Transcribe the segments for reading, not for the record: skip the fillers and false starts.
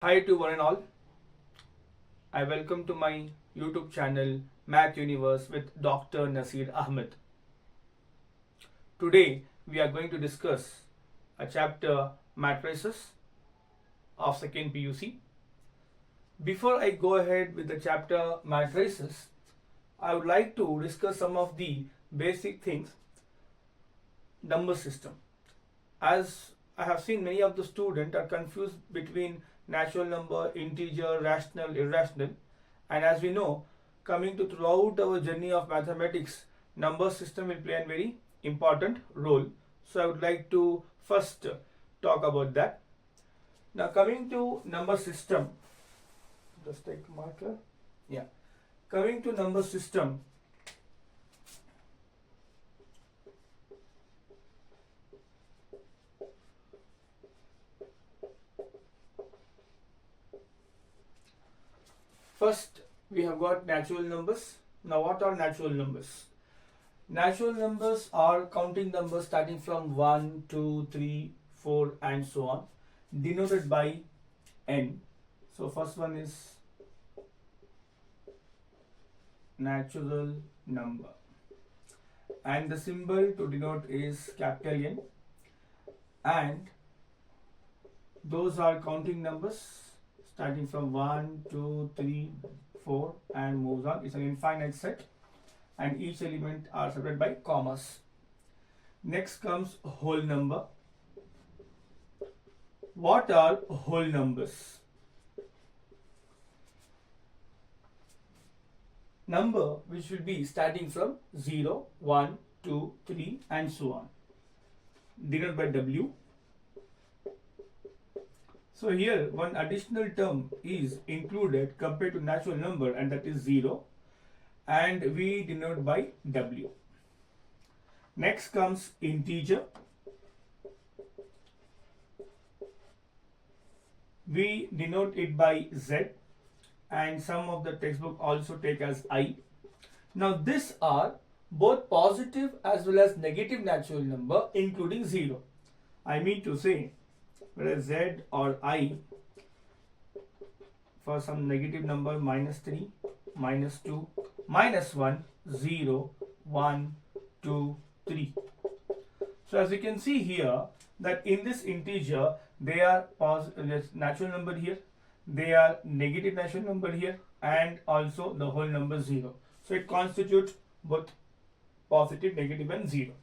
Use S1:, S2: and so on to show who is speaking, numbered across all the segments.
S1: Hi to one and all. I welcome to my YouTube channel Math Universe with Dr. Naseer Ahmed. Today we are going to discuss a chapter Matrices of second PUC. Before I go ahead with the chapter Matrices, I would like to discuss some of the basic things. Number system. As I have seen, many of the students are confused between natural number, integer, rational, irrational, and as we know, coming to throughout our journey of mathematics, number system will play a very important role. So I would like to first talk about that. Now coming to number system, just take marker. Yeah, coming to number system. First, we have got natural numbers. Now, what are natural numbers? Natural numbers are counting numbers starting from 1, 2, 3, 4 and so on, denoted by n. So, first one is natural number. And the symbol to denote is capital N. And those are counting numbers starting from 1, 2, 3, 4 and moves on. It's an infinite set and each element are separated by commas. Next comes whole number. What are whole numbers? Number which will be starting from 0, 1, 2, 3 and so on, denoted by W. So here one additional term is included compared to natural number, and that is 0, and we denote by W. Next comes integer. We denote it by Z, and some of the textbook also take as I. Now these are both positive as well as negative natural number, including 0. I mean to say, whether Z or I, for some negative number -3, -2, -1, 0, 1, 2, 3. So as you can see here that in this integer they are natural number here, they are negative natural number here, and also the whole number 0. So it constitutes both positive, negative and 0.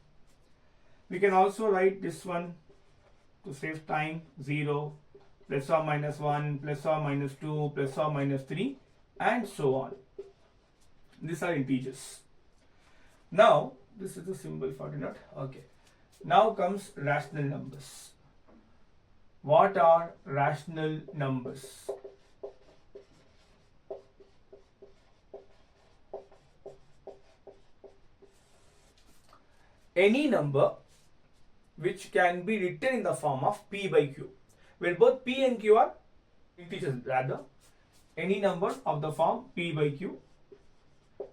S1: We can also write this one to save time: 0, plus or minus 1, plus or minus 2, plus or minus 3 and so on. These are integers. Now this is the symbol for denote. Okay. Now comes rational numbers. What are rational numbers? Any number which can be written in the form of P by Q, where both P and Q are integers. Rather, any number of the form P by Q,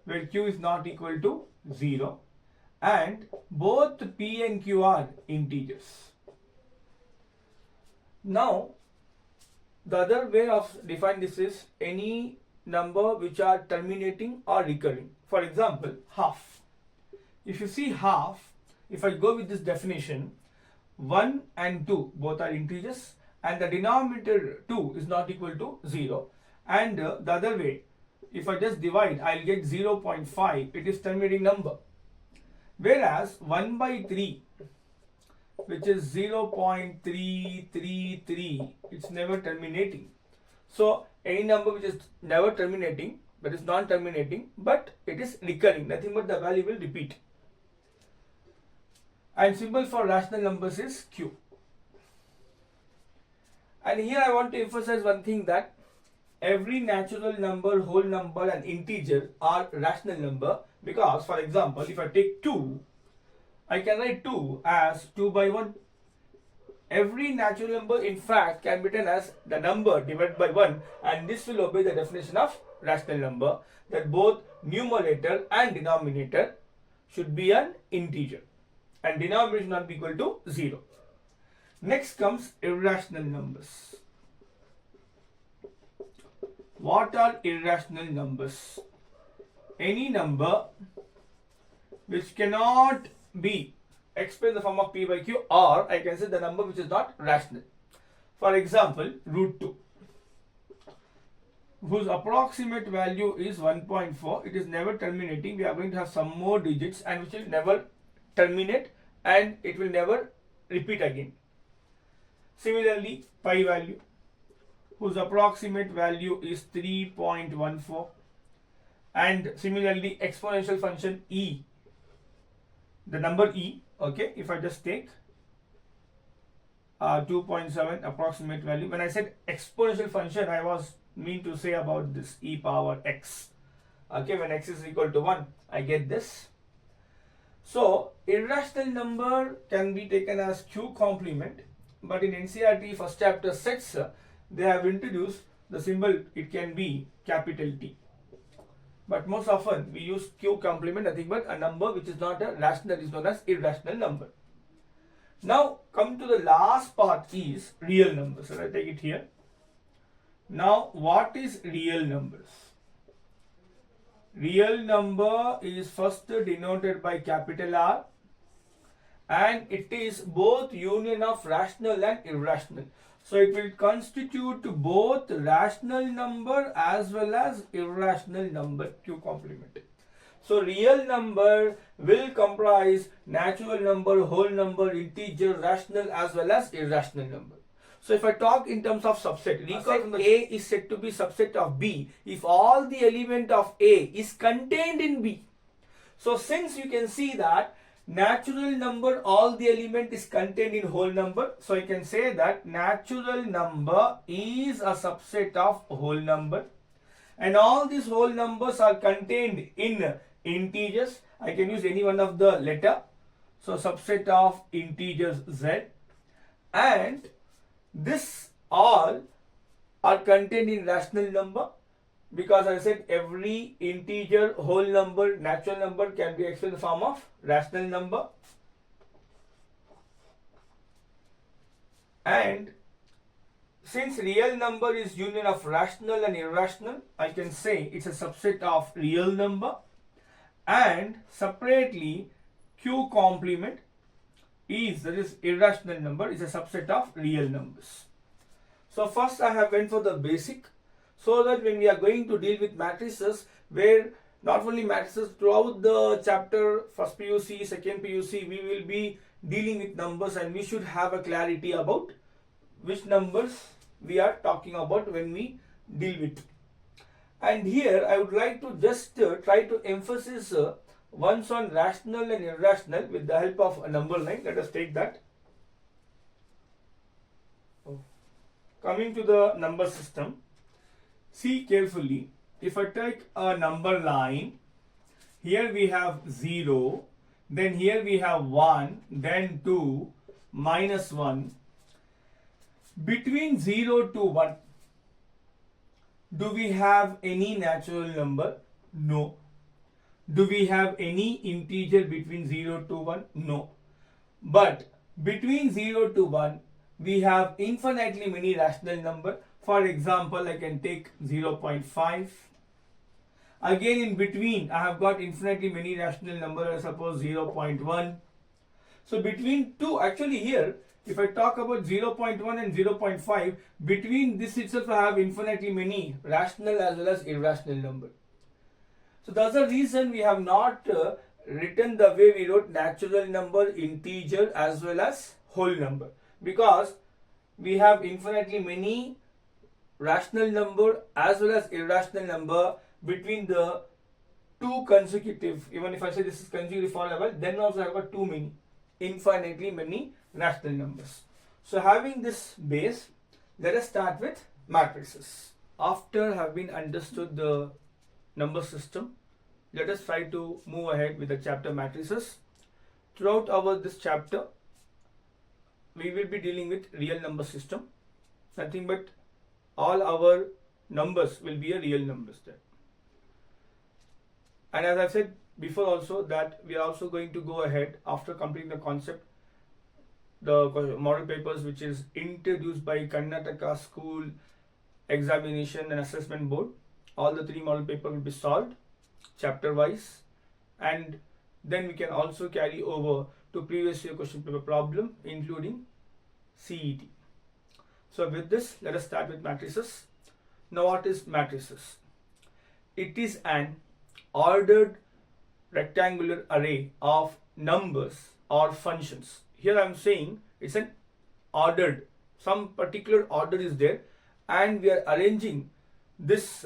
S1: where Q is not equal to 0, and both P and Q are integers. Now, the other way of defining this is any number which are terminating or recurring. For example, half. If you see half, if I go with this definition, 1 and 2 both are integers, and the denominator 2 is not equal to 0, and the other way, if I just divide, I'll get 0.5. It is terminating number, whereas 1 by 3, which is 0.333, it's never terminating. So any number which is never terminating, but is non-terminating, but it is recurring, nothing but the value will repeat. And symbol for rational numbers is Q. And here I want to emphasize one thing, that every natural number, whole number and integer are rational number, because for example, if I take 2, I can write 2 as 2 by 1. Every natural number in fact can be written as the number divided by 1, and this will obey the definition of rational number, that both numerator and denominator should be an integer, and denominator should not be equal to 0. Next comes irrational numbers. What are irrational numbers? Any number which cannot be expressed in the form of p by q, or I can say the number which is not rational. For example, root 2, whose approximate value is 1.4. It is never terminating. We are going to have some more digits and which will never terminate and it will never repeat again. Similarly, pi value, whose approximate value is 3.14. And similarly, exponential function e, the number e, okay, if I just take 2.7 approximate value. When I said exponential function, I was mean to say about this e power x. Okay, when x is equal to 1, I get this. So, irrational number can be taken as q complement, but in NCERT first chapter sets, they have introduced the symbol, it can be capital T. But most often we use q complement, nothing but a number which is not a rational is known as irrational number. Now come to the last part is real numbers. So I take it here. Now what is real numbers? Real number is first denoted by capital R and it is both union of rational and irrational. So it will constitute both rational number as well as irrational number, q complement. So real number will comprise natural number, whole number, integer, rational as well as irrational number. So if I talk in terms of subset, recall A is said to be subset of B if all the element of A is contained in B. So since you can see that natural number, all the element is contained in whole number. So I can say that natural number is a subset of whole number. And all these whole numbers are contained in integers. I can use any one of the letter. So subset of integers z. And this all are contained in rational number. Because I said every integer, whole number, natural number can be expressed in the form of rational number. And since real number is union of rational and irrational, I can say it's a subset of real number. And separately, q complement is, that is irrational number, is a subset of real numbers. So first I have went for the basic, so that when we are going to deal with matrices, where not only matrices throughout the chapter, first PUC, second PUC, we will be dealing with numbers and we should have a clarity about which numbers we are talking about when we deal with. And here I would like to just try to emphasize once on rational and irrational with the help of a number line. Let us take that. Coming to the number system, see carefully. If I take a number line, here we have 0, then here we have 1, then 2, minus 1. Between 0 to 1, do we have any natural number? No. Do we have any integer between 0 to 1? No. But between 0 to 1, we have infinitely many rational number. For example, I can take 0.5. Again in between, I have got infinitely many rational number, I suppose 0.1. So between two, actually here, if I talk about 0.1 and 0.5, between this itself I have infinitely many rational as well as irrational number. So that's the reason we have not written the way we wrote natural number, integer as well as whole number. Because we have infinitely many rational number as well as irrational number between the two consecutive, even if I say this is consecutive for level, then also I have got too many, infinitely many rational numbers. So having this base, let us start with matrices. After having understood the number system, let us try to move ahead with the chapter matrices. Throughout this chapter, we will be dealing with real number system. Nothing but all our numbers will be a real numbers there. And as I said before also, that we are also going to go ahead after completing the concept, the model papers which is introduced by Karnataka school examination and assessment board. All the 3 model paper will be solved chapter wise, and then we can also carry over to previous year question paper problem including CET. So with this, let us start with matrices. Now what is matrices? It is an ordered rectangular array of numbers or functions. Here I am saying it's an ordered, some particular order is there, and we are arranging this,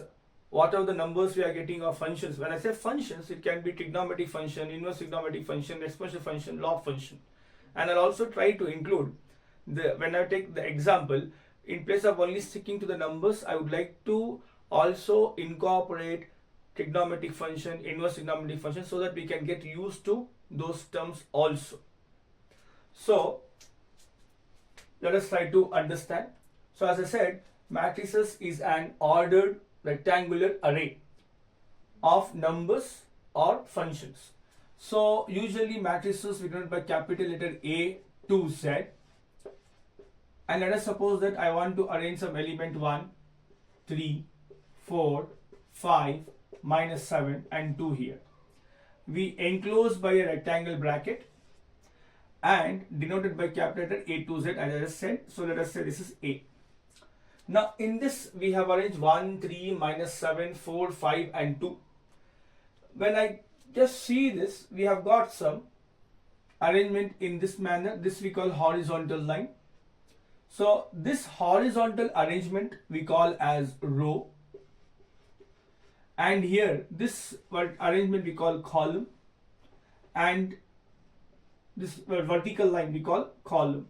S1: whatever the numbers we are getting of functions. When I say functions, it can be trigonometric function, inverse trigonometric function, exponential function, log function. And I'll also try to include when I take the example, in place of only sticking to the numbers, I would like to also incorporate trigonometric function, inverse trigonometric function, so that we can get used to those terms also. So let us try to understand. So as I said, matrices is an ordered rectangular array of numbers or functions. So usually matrices we denote by capital letter A to Z. And let us suppose that I want to arrange some element 1, 3, 4, 5, minus 7 and 2 here. We enclose by a rectangle bracket and denoted by capital letter A to Z, as I just said. So let us say this is A. Now in this we have arranged 1, 3, minus 7, 4, 5 and 2. When I just see this, we have got some arrangement in this manner. This we call horizontal line. So this horizontal arrangement we call as row, and here this arrangement we call column, and this vertical line we call column.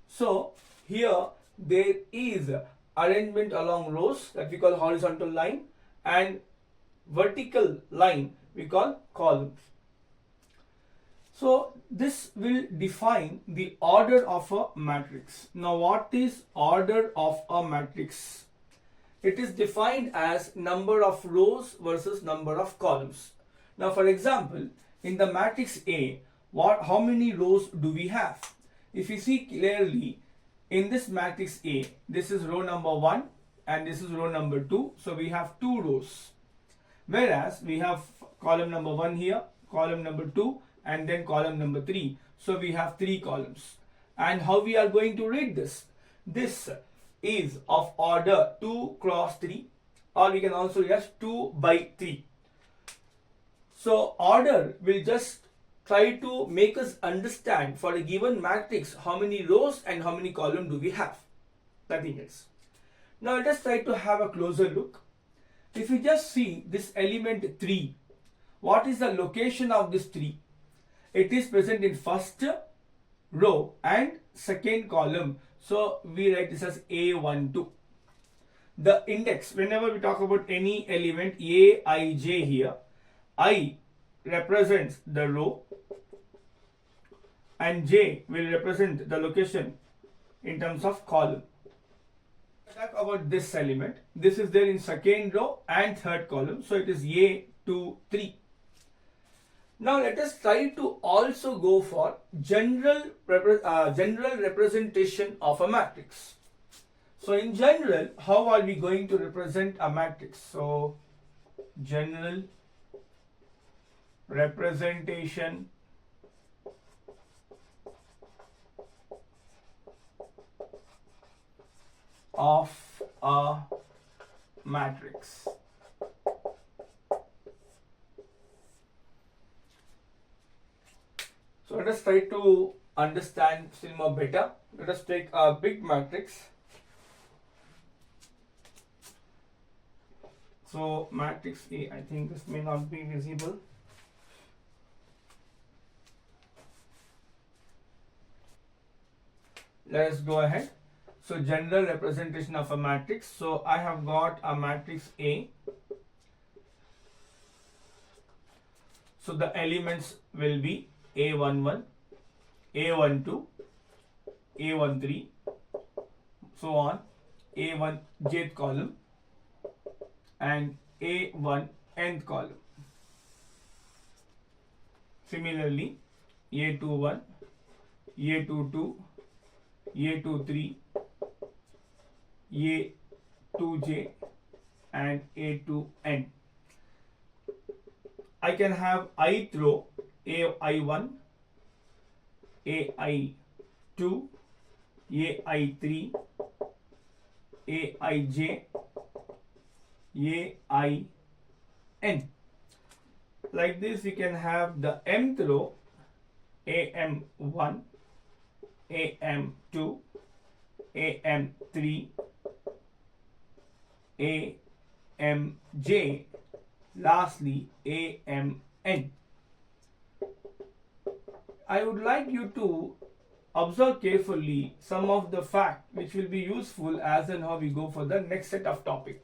S1: So here there is arrangement along rows that we call horizontal line, and vertical line we call columns. So this will define the order of a matrix. Now what is order of a matrix? It is defined as number of rows versus number of columns. Now for example, in the matrix A, how many rows do we have? If you see clearly, in this matrix A, this is row number 1 and this is row number 2. So we have 2 rows. Whereas we have column number 1 here, column number 2, and then column number 3. So we have 3 columns. And how we are going to read this? This is of order 2 cross 3, or we can also use 2 by 3. So order will just try to make us understand for a given matrix how many rows and how many columns do we have. Nothing else. Now let us try to have a closer look. If you just see this element 3, what is the location of this 3? It is present in first row and second column. So we write this as A12. The index, whenever we talk about any element Aij here, I represents the row and J will represent the location in terms of column. Talk about this element. This is there in second row and third column. So it is A23. Now let us try to also go for general representation of a matrix. So in general, how are we going to represent a matrix? So general representation of a matrix. So let us try to understand still more better. Let us take a big matrix. So matrix A, I think this may not be visible. Let us go ahead. So general representation of a matrix. So I have got a matrix A. So the elements will be A11, A12, A13, so on, A1 jth column and A1 nth column. Similarly, A21, A22, A23, A to J and A to N. I can have ith row AI1, AI2, AI3, Aij, Ain. Like this we can have the mth row AM1, AM2, AM3, AMJ, lastly AMN. I would like you to observe carefully some of the facts which will be useful as and how we go for the next set of topic.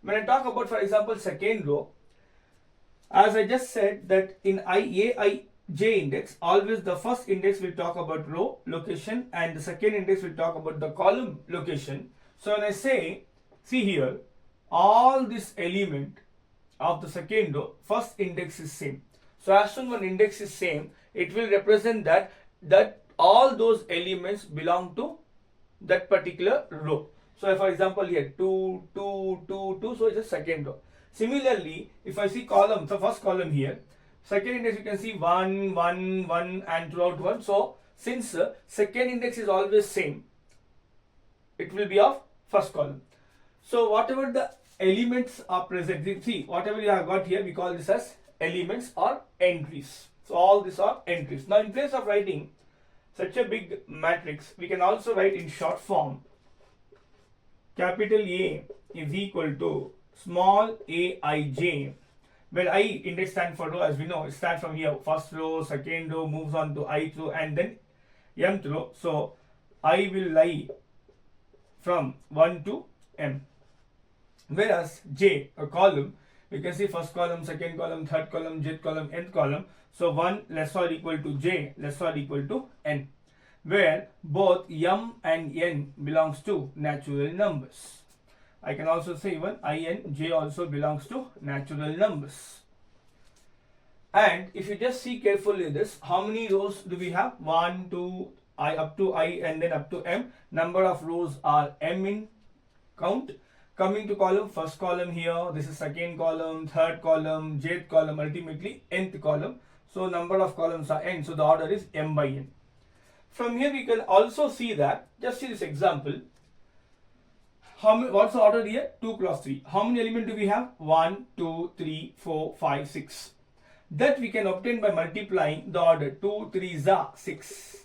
S1: When I talk about, for example, second row, as I just said that in Aij index, always the first index will talk about row location and the second index will talk about the column location. So when I say, see here, all this element of the second row, first index is same. So as soon as one index is same, it will represent that all those elements belong to that particular row. So for example here 2, 2, 2, 2, so it's a second row. Similarly, if I see column, the first column here, second index you can see 1, 1, 1 and throughout 1. So since second index is always same, it will be of first column. So whatever the elements are present, see whatever you have got here, we call this as elements or entries. So all these are entries. Now in place of writing such a big matrix, we can also write in short form. Capital A is equal to small aij, where I index stands for row, as we know, it starts from here, first row, second row, moves on to ith row and then mth row. So I will lie from 1 to m. Whereas J, a column, you can see first column, second column, third column, jth column, nth column. So 1 less or equal to J less or equal to n, where both m and n belongs to natural numbers. I can also say even I and j also belongs to natural numbers. And if you just see carefully this, how many rows do we have? 1, 2, I up to I and then up to m. Number of rows are m in count. Coming to column, first column here, this is second column, third column, jth column, ultimately nth column. So number of columns are n, so the order is m by n. From here we can also see that, just see this example. What's the order here? 2 cross 3. How many elements do we have? 1, 2, 3, 4, 5, 6. That we can obtain by multiplying the order. 2, 3 is 6.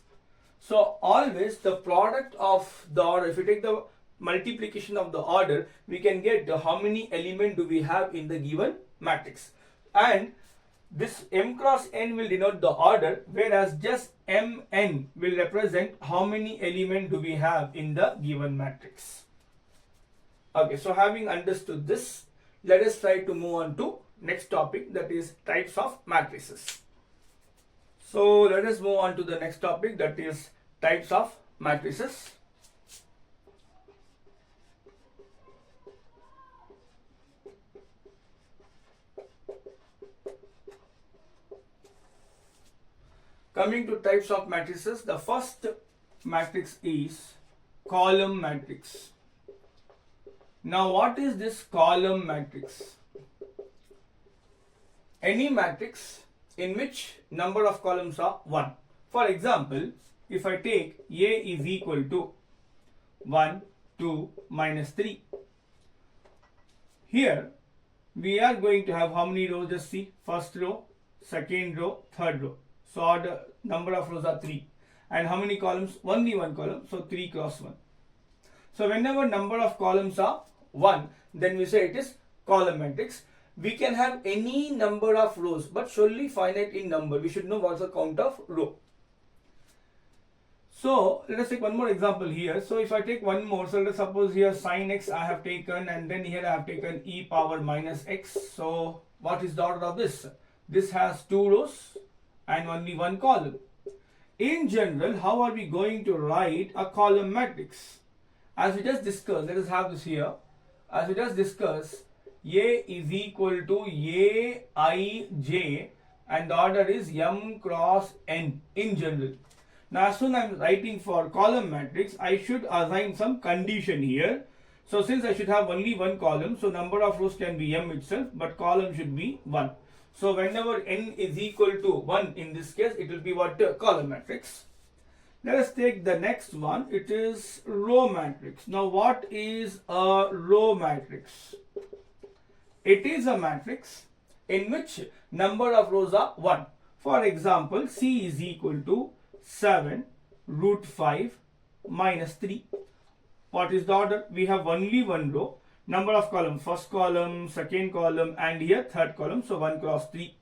S1: So always the product of the order, if we take the multiplication of the order, we can get how many elements do we have in the given matrix. And this m cross n will denote the order, whereas just mn will represent how many elements do we have in the given matrix. Okay, so having understood this, let us try to move on to next topic, that is types of matrices. So let us move on to the next topic, that is types of matrices. Coming to types of matrices, the first matrix is column matrix. Now what is this column matrix? Any matrix in which number of columns are 1. For example, if I take A is equal to 1, 2, minus 3. Here we are going to have how many rows? Just see, first row, second row, third row. So the number of rows are 3. And how many columns? Only one column, so 3 cross 1. So whenever number of columns are 1, then we say it is column matrix. We can have any number of rows, but surely finite in number. We should know what's the count of row. So let us take one more example here. So if I take one more, so let us suppose here sin x I have taken, and then here I have taken e power minus x. So what is the order of this? This has 2 rows and only one column. In general, how are we going to write a column matrix? As we just discussed, let us have this here. As we just discussed, A is equal to Aij and the order is m cross n in general. Now as soon as I am writing for column matrix, I should assign some condition here. So since I should have only one column, so number of rows can be m itself, but column should be 1. So whenever n is equal to 1, in this case, it will be what? Column matrix. Let us take the next one. It is row matrix. Now what is a row matrix? It is a matrix in which number of rows are 1. For example, C is equal to 7 root 5 minus 3. What is the order? We have only one row. Number of columns, first column, second column, and here third column. So 1 cross 3.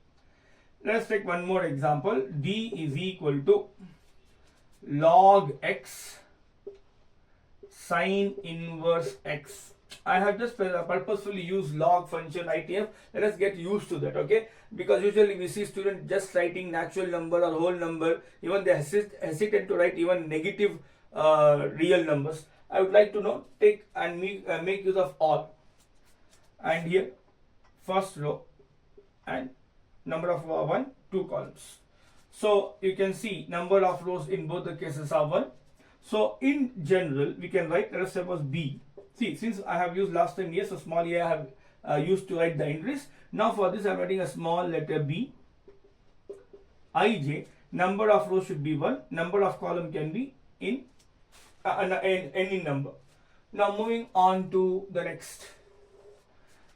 S1: Let's take one more example. D is equal to log x sine inverse x. I have just purposefully used log function ITF. Let us get used to that, okay? Because usually we see students just writing natural number or whole number. Even they hesitate to write even negative real numbers. I would like to take and make use of all. And here first row and number of 1, 2 columns. So you can see number of rows in both the cases are 1. So in general we can write, let us suppose B. See, since I have used last time so small a I have used to write the entries. Now for this I am writing a small letter B. Ij, number of rows should be 1, number of column can be in any number. Now moving on to the next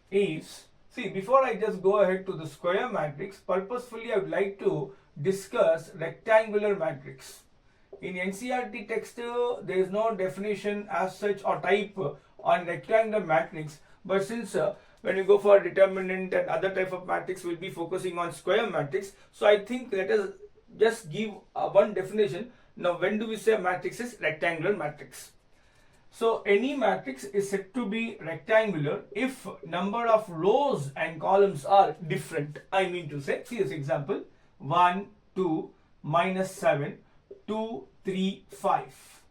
S1: is, see, before I just go ahead to the square matrix, purposefully I would like to discuss rectangular matrix. In NCERT text there is no definition as such or type on rectangular matrix, but since when you go for determinant and other type of matrix we'll be focusing on square matrix, so I think let us just give one definition. Now when do we say matrix is rectangular matrix? So any matrix is said to be rectangular if number of rows and columns are different. I mean to say, see this example, 1, 2, minus 7, 2, 3, 5.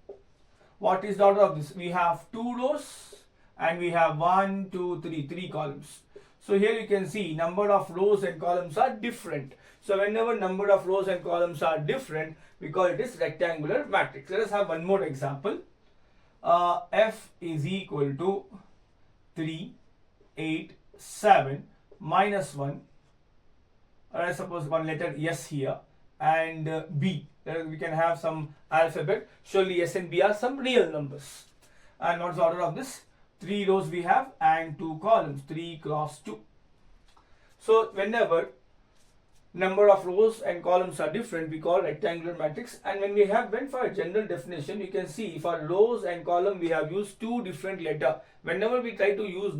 S1: What is the order of this? We have 2 rows and we have 1, 2, 3, 3 columns. So here you can see number of rows and columns are different. So whenever number of rows and columns are different, we call it as rectangular matrix. Let us have one more example. F is equal to 3, 8, 7, minus 1. I suppose one letter S here, and B. We can have some alphabet. Surely S and B are some real numbers. And what's the order of this? 3 rows we have and 2 columns, 3 cross 2. So whenever number of rows and columns are different, we call rectangular matrix. And when we have went for a general definition, you can see for rows and column we have used 2 different letters. Whenever we try to use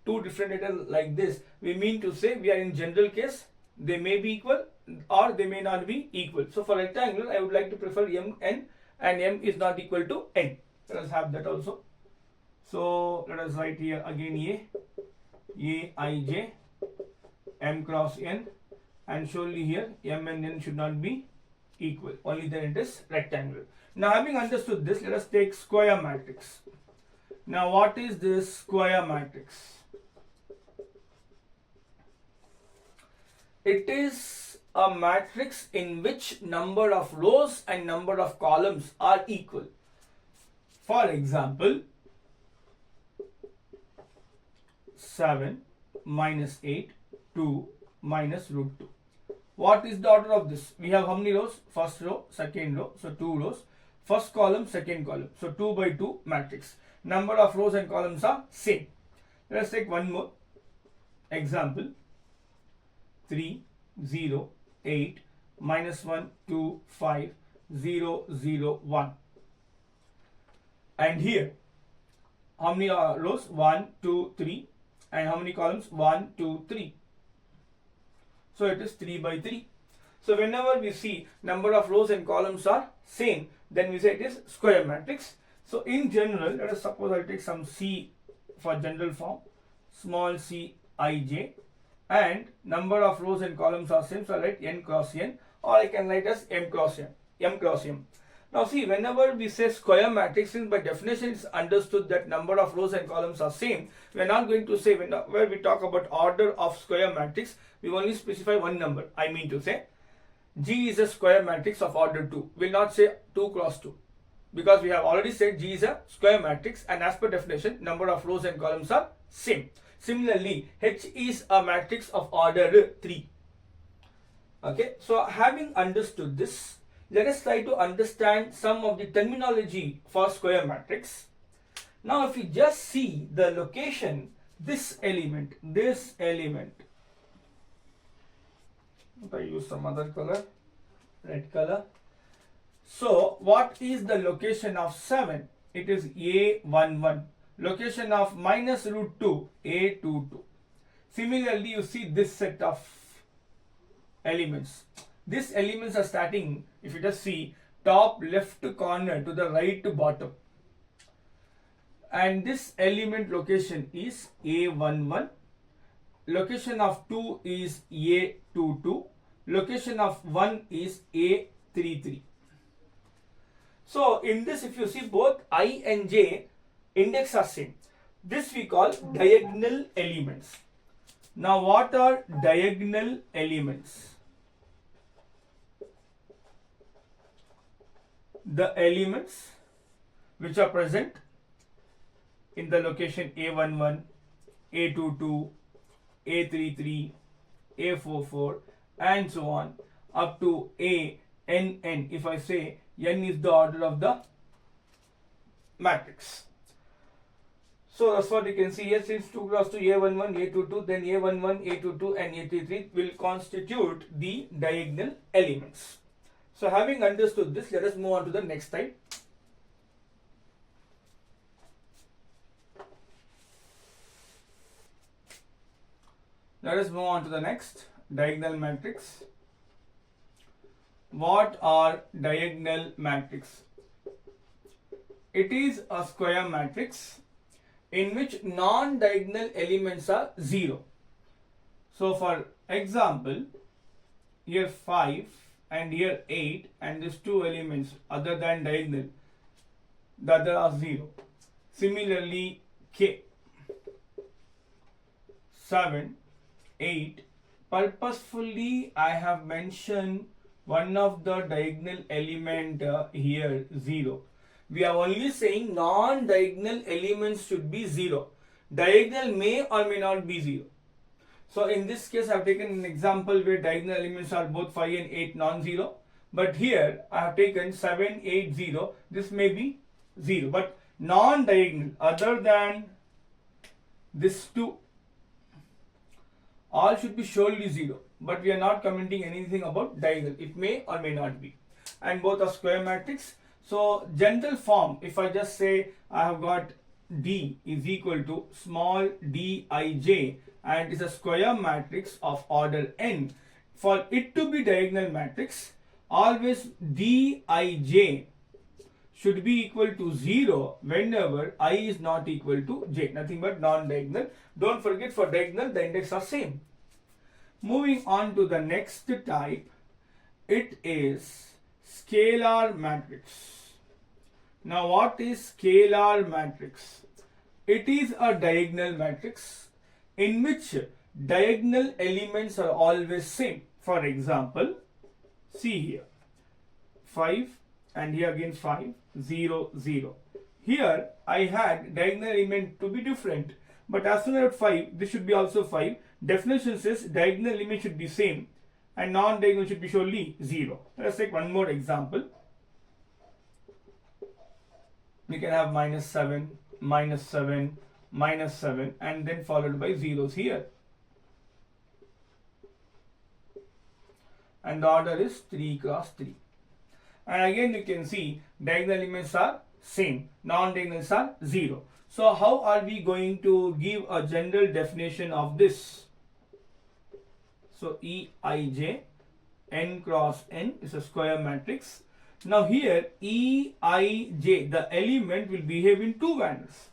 S1: 2 different letters like this, we mean to say we are in general case, they may be equal or they may not be equal. So for rectangular, I would like to prefer m, n, and m is not equal to n. Let us have that also. So let us write here again a, I, j, m cross n, and surely here m and n should not be equal. Only then it is rectangular. Now having understood this, let us take square matrix. Now what is this square matrix? It is a matrix in which number of rows and number of columns are equal. For example, 7 minus 8, 2 minus root 2. What is the order of this? We have how many rows? First row, second row, so 2 rows. First column, second column, so 2 by 2 matrix. Number of rows and columns are same. Let us take one more example. 3, 0, 8, minus 1, 2, 5, 0, 0, 1. And here, how many rows? 1, 2, 3. And how many columns? 1, 2, 3. So it is 3 by 3. So whenever we see number of rows and columns are same, then we say it is square matrix. So in general, let us suppose I take some C for general form, small c, I, j, and number of rows and columns are same, so I write n cross n, or I can write as m cross n, m cross m. Now see, whenever we say square matrix, since by definition it's understood that number of rows and columns are same, we are not going to say, where we talk about order of square matrix, we only specify one number. I mean to say, G is a square matrix of order 2. We will not say 2 cross 2. because we have already said G is a square matrix, and as per definition, number of rows and columns are same. Similarly, H is a matrix of order 3. Okay, so having understood this, let us try to understand some of the terminology for square matrix. Now, if you just see the location, this element, if I use some other color, red color. So, what is the location of 7? It is A11. Location of minus root 2, A22. Similarly, you see this set of elements. These elements are starting, if you just see, top left corner to the right to bottom. And this element location is A11. Location of 2 is A22. Location of 1 is A33. So, in this, if you see, both I and J index are same. This we call diagonal elements. Now, what are diagonal elements? The elements which are present in the location A11, A22, A33, A44 and so on up to ANN. If I say n is the order of the matrix. So that's what you can see here. Since 2 cross to A11, A22, then A11, A22 and A33 will constitute the diagonal elements. So having understood this, let us move on to the next type. Let us move on to the next diagonal matrix. What are diagonal matrix? It is a square matrix in which non-diagonal elements are 0. So for example, here 5 and here 8 and these two elements other than diagonal, the other are 0. Similarly, K, 7, 8, purposefully I have mentioned one of the diagonal element here 0. We are only saying non-diagonal elements should be 0. Diagonal may or may not be 0. So in this case, I have taken an example where diagonal elements are both 5 and 8 non-zero. But here I have taken 7, 8, 0. This may be 0. But non-diagonal other than this 2, all should be surely 0. But we are not commenting anything about diagonal. It may or may not be. And both are square matrix. So general form, if I just say I have got D is equal to small dij and is a square matrix of order n. For it to be diagonal matrix, always dij should be equal to 0 whenever I is not equal to j. Nothing but non-diagonal. Don't forget, for diagonal the index are same. Moving on to the next type, it is scalar matrix. Now what is scalar matrix? It is a diagonal matrix in which diagonal elements are always same. For example, see here 5 and here again 5, 0, 0. Here I had diagonal element to be different, but as soon as 5, this should be also 5. Definition says diagonal element should be same and non-diagonal should be surely 0. Let us take one more example. We can have minus 7, minus 7, minus 7 and then followed by zeros here. And the order is 3 cross 3. And again you can see diagonal elements are same, non-diagonals are 0. So how are we going to give a general definition of this? So Eij, n cross n is a square matrix. Now here Eij, the element will behave in two manners.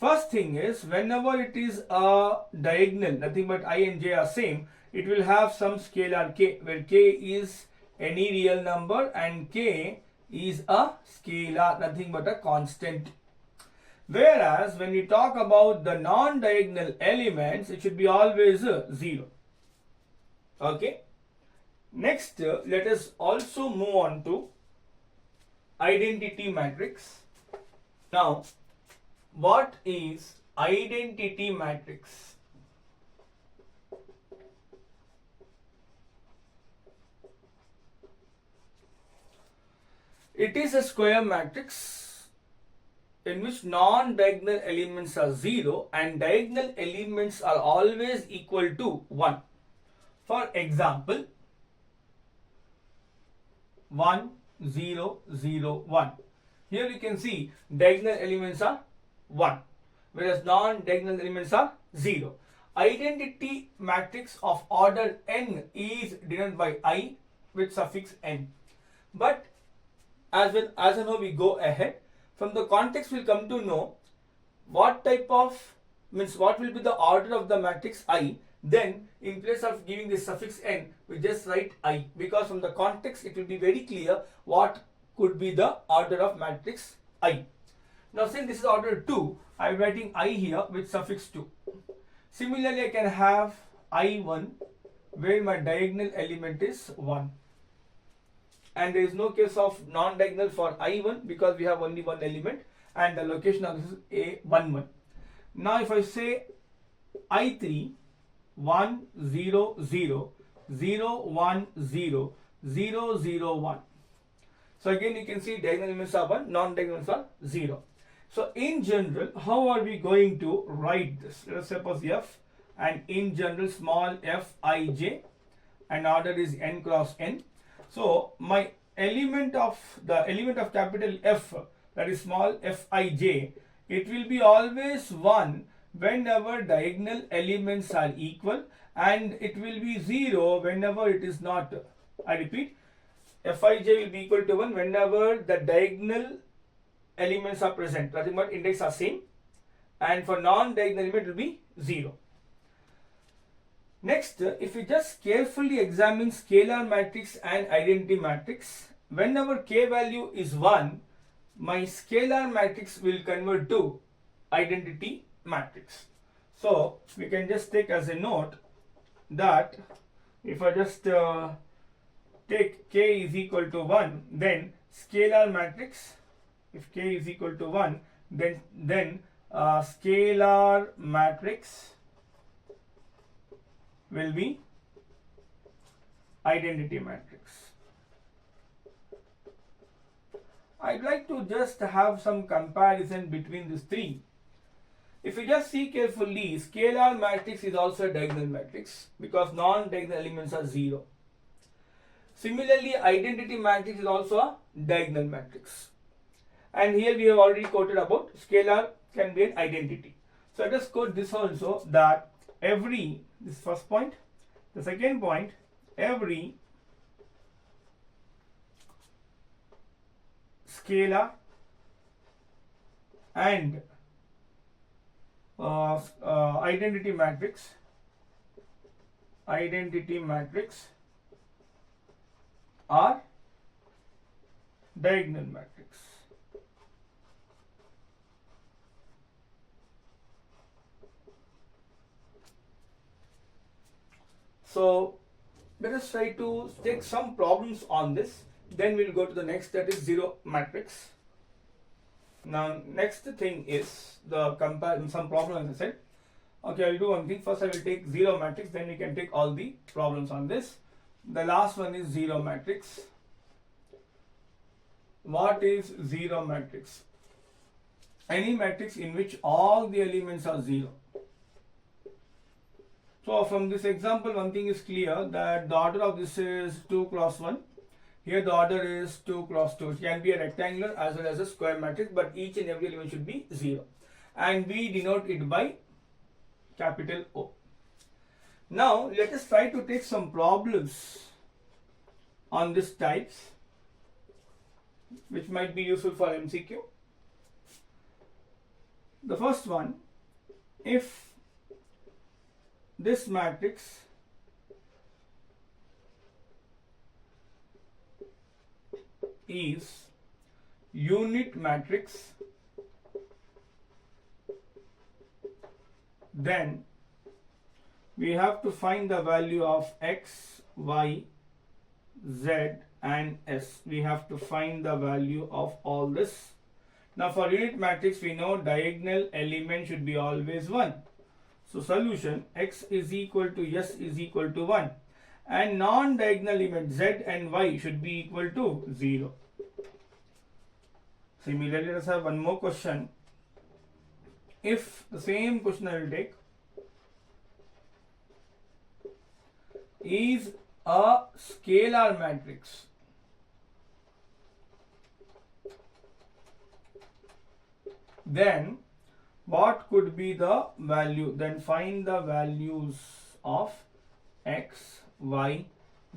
S1: First thing is, whenever it is a diagonal, nothing but I and j are same, it will have some scalar k, where k is any real number and k is a scalar, nothing but a constant. Whereas when we talk about the non-diagonal elements, it should be always 0. Okay. Next, let us also move on to identity matrix. Now, what is identity matrix? It is a square matrix in which non-diagonal elements are 0 and diagonal elements are always equal to 1. For example, 1, 0, 0, 1. Here you can see diagonal elements are 1, whereas non-diagonal elements are 0. Identity matrix of order n is denoted by I with suffix n. But as and how we go ahead, from the context we'll come to know what type of, what will be the order of the matrix I. Then in place of giving the suffix n, we just write I, because from the context it will be very clear what could be the order of matrix I. Now since this is order 2, I am writing I here with suffix 2. Similarly, I can have I1 where my diagonal element is 1. And there is no case of non-diagonal for I1 because we have only one element and the location of this is A11. Now if I say I3, 1, 0, 0, 0, 1, 0, 0, 0, 1. So again you can see diagonal elements are 1, non-diagonal elements are 0. So in general, how are we going to write this? Let us suppose F, and in general small f I j, and order is n cross n. So my element of capital F, that is small f I j, it will be always 1 whenever diagonal elements are equal, and it will be 0 whenever it is not. I repeat, Fij will be equal to 1 whenever the diagonal elements are present, nothing but index are same, and for non-diagonal element it will be 0. Next, if we just carefully examine scalar matrix and identity matrix, whenever k value is 1, my scalar matrix will convert to identity matrix. So we can just take as a note that if I just take k is equal to 1, then scalar matrix, if k is equal to 1, then scalar matrix will be identity matrix. I'd like to just have some comparison between these three. If you just see carefully, scalar matrix is also a diagonal matrix because non-diagonal elements are 0. Similarly, identity matrix is also a diagonal matrix. And here we have already quoted about scalar can be an identity. So let us quote this also, that every, this first point, the second point, every scalar and identity matrix are diagonal matrix. So let us try to take some problems on this, then we'll go to the next, that is zero matrix. Now next thing is the some problem, as I said. Okay, I'll do one thing. First I will take zero matrix, then we can take all the problems on this. The last one is zero matrix. What is zero matrix? Any matrix in which all the elements are 0. So from this example, one thing is clear, that the order of this is 2 cross 1. Here the order is 2 cross 2. It can be a rectangular as well as a square matrix, but each and every element should be 0. And we denote it by capital O. Now let us try to take some problems on this types, which might be useful for MCQ. The first one, if this matrix is unit matrix, then we have to find the value of x, y, z and S. We have to find the value of all this. Now for unit matrix, we know diagonal element should be always 1. So solution, x is equal to S is equal to 1, and non-diagonal element Z and Y should be equal to 0. Similarly, let us have one more question. If the same question I will take is a scalar matrix, then what could be the value? Then find the values of x, y,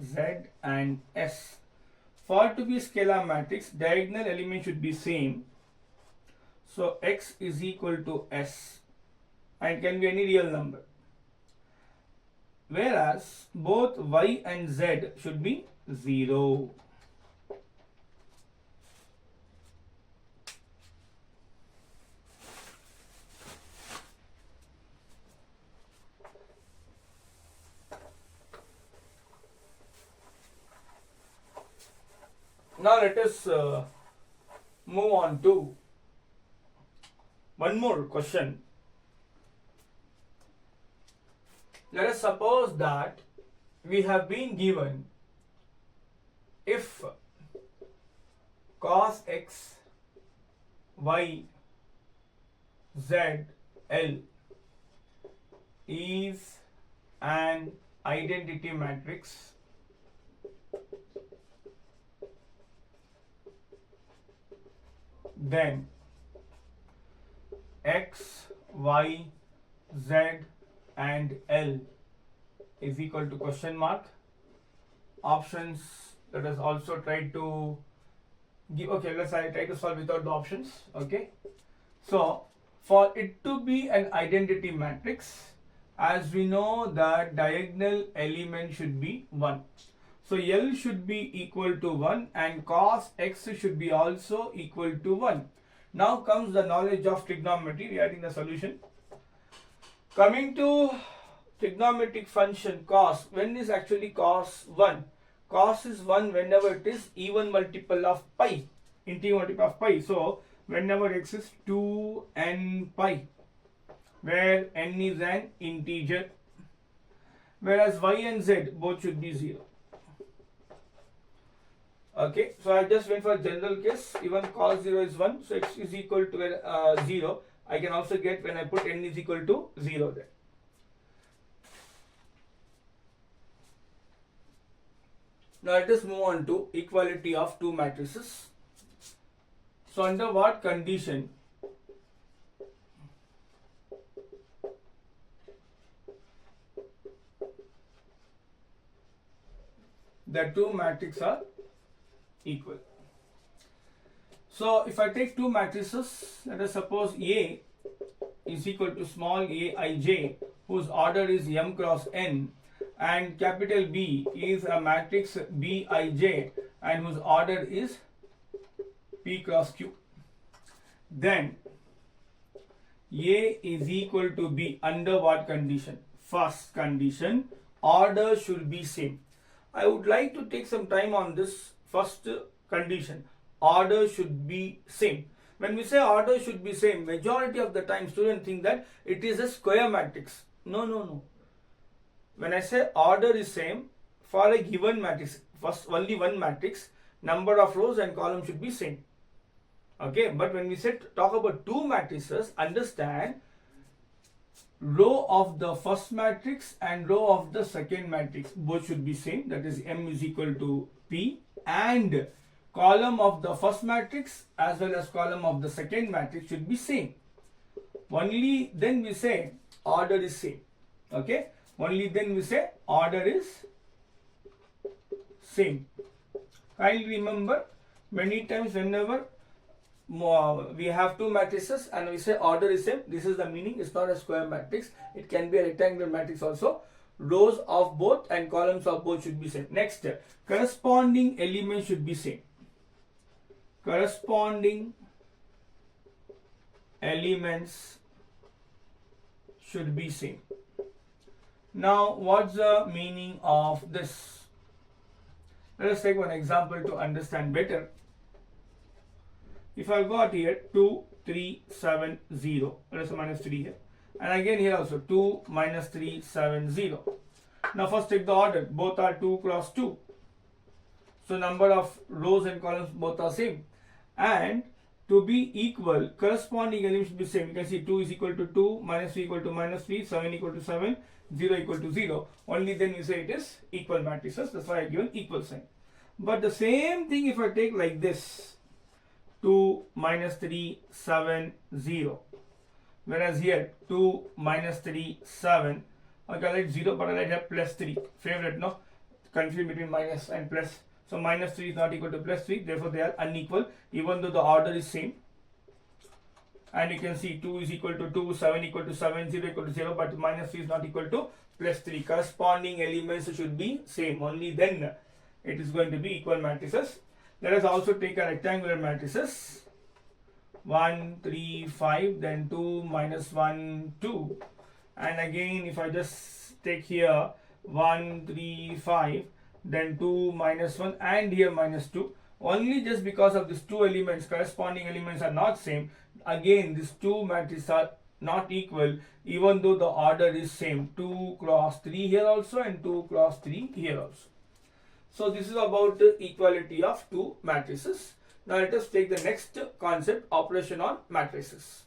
S1: z and s. For to be scalar matrix, diagonal element should be same. So x is equal to s, and it can be any real number. Whereas both y and z should be 0. Now let us move on to one more question. Let us suppose that we have been given if cos x, y, z, l is an identity matrix, then x, y, z and L is equal to question mark. Options, let us also try to give, okay, let's try to solve without the options. Okay, so for it to be an identity matrix, as we know that diagonal element should be 1. So L should be equal to 1 and cos x should be also equal to 1. Now comes the knowledge of trigonometry. We are in the solution. Coming to trigonometric function cos, when is actually cos 1? Cos is 1 whenever it is even multiple of pi, integer multiple of pi. So whenever x is 2n pi, where n is an integer, whereas y and z both should be 0. Okay, so I just went for general case. Even cos 0 is 1, so x is equal to 0. I can also get when I put n is equal to 0 there. Now let us move on to equality of two matrices. So under what condition the two matrices are equal? So if I take two matrices, let us suppose A is equal to small a ij, whose order is m cross n, and capital B is a matrix Bij and whose order is p cross q. Then A is equal to B under what condition? First condition, order should be same. I would like to take some time on this first condition. Order should be same. When we say order should be same, majority of the time students think that it is a square matrix. No. When I say order is same, for a given matrix, first only one matrix, number of rows and columns should be same. Okay, but when we talk about two matrices, understand row of the first matrix and row of the second matrix both should be same, that is m is equal to p, and column of the first matrix as well as column of the second matrix should be same. Only then we say order is same. Okay, only then we say order is same. Kindly remember, many times whenever we have two matrices and we say order is same, this is the meaning. It's not a square matrix, it can be a rectangular matrix also. Rows of both and columns of both should be same. Next, corresponding elements should be same. Corresponding elements should be same. Now what's the meaning of this? Let us take one example to understand better. If I've got here 2, 3, 7, 0, let us say minus 3 here, and again here also 2, minus 3, 7, 0. Now first take the order, both are 2 cross 2. So number of rows and columns both are same. And to be equal, corresponding elements should be same. You can see 2 is equal to 2, minus 3 equal to minus 3, 7 equal to 7, 0 equal to 0. Only then you say it is equal matrices. That's why I given equal sign. But the same thing if I take like this, 2, minus 3, 7, 0. Whereas here 2, minus 3, 7. I can write 0, but I write here plus 3. Favorite, no? Confusion between minus and plus. So minus 3 is not equal to plus 3. Therefore, they are unequal, even though the order is same. And you can see 2 is equal to 2, 7 equal to 7, 0 equal to 0. But minus 3 is not equal to plus 3. Corresponding elements should be same. Only then it is going to be equal matrices. Let us also take a rectangular matrices. 1, 3, 5, then 2, minus 1, 2. And again, if I just take here 1, 3, 5, then 2, minus 1, and here minus 2. Only just because of these two elements, corresponding elements are not same. Again, these two matrices are not equal, even though the order is same. 2 cross 3 here also, and 2 cross 3 here also. So this is about the equality of two matrices. Now let us take the next concept, operation on matrices.